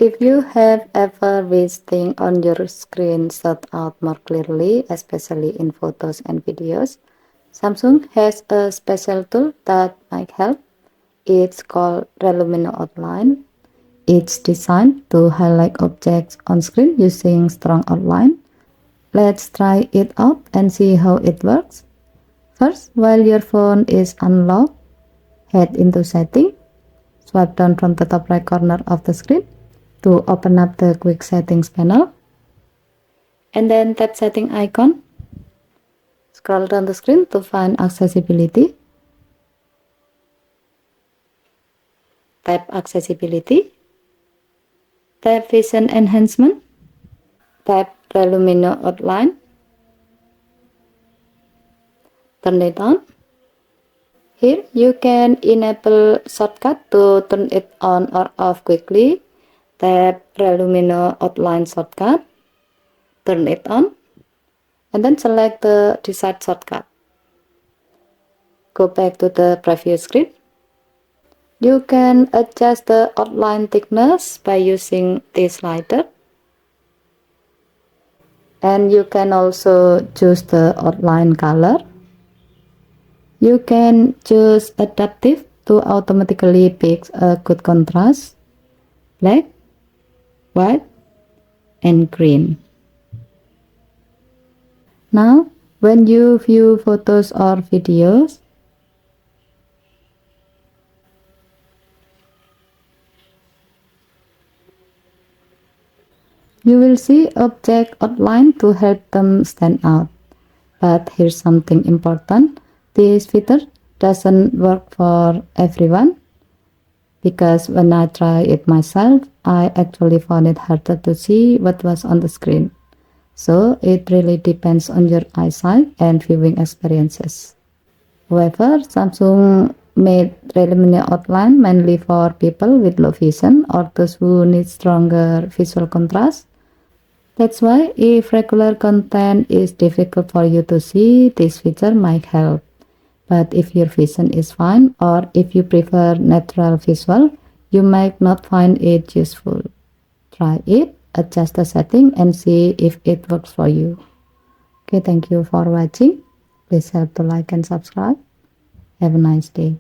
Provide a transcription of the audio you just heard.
If you have ever wished things on your screen shut out more clearly, especially in photos and videos, Samsung has a special tool that might help. It's called Relumino Outline. It's designed to highlight objects on screen using strong outline. Let's try it out and see how it works. First, while your phone is unlocked, head into Settings, swipe down from the top right corner of the screen to open up the Quick Settings panel, and then tap Setting icon. Scroll down the screen to find Accessibility. Tap Accessibility. Tap Vision Enhancement. Tap Relumino Outline. Turn it on. Here you can enable shortcut to turn it on or off quickly. Tap Relumino Outline shortcut. Turn it on. And then select the desired shortcut. Go back to the preview screen. You can adjust the outline thickness by using this slider. And you can also choose the outline color. You can choose Adaptive to automatically pick a good contrast, black, white, and green. Now, when you view photos or videos, you will see object outline to help them stand out. But here's something important. This feature doesn't work for everyone, because when I tried it myself, I actually found it harder to see what was on the screen. So it really depends on your eyesight and viewing experiences. However, Samsung made Relumino Outline mainly for people with low vision or those who need stronger visual contrast. That's why if regular content is difficult for you to see, this feature might help. But if your vision is fine, or if you prefer natural visual, you might not find it useful. Try it, adjust the setting, and see if it works for you. Okay, thank you for watching. Please help to like and subscribe. Have a nice day.